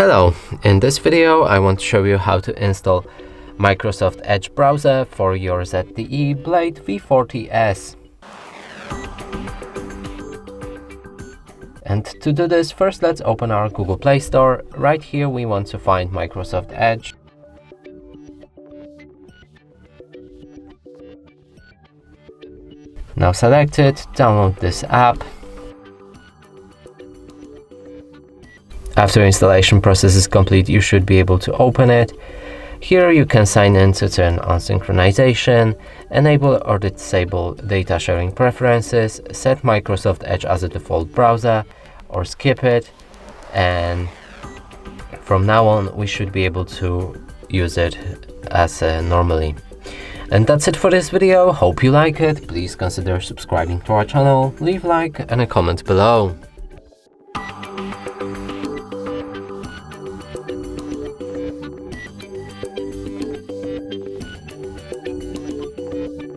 Hello, in this video I want to show you how to install Microsoft Edge browser for your ZTE Blade V40s. And to do this, first let's open our Google Play Store. Right here we want to find Microsoft Edge. Now select it, download this app. After installation process is complete, you should be able to open it. Here you can sign in to turn on synchronization, enable or disable data sharing preferences, set Microsoft Edge as a default browser, or skip it. And from now on, we should be able to use it as normally. And that's it for this video. Hope you like it. Please consider subscribing to our channel, leave a like and a comment below.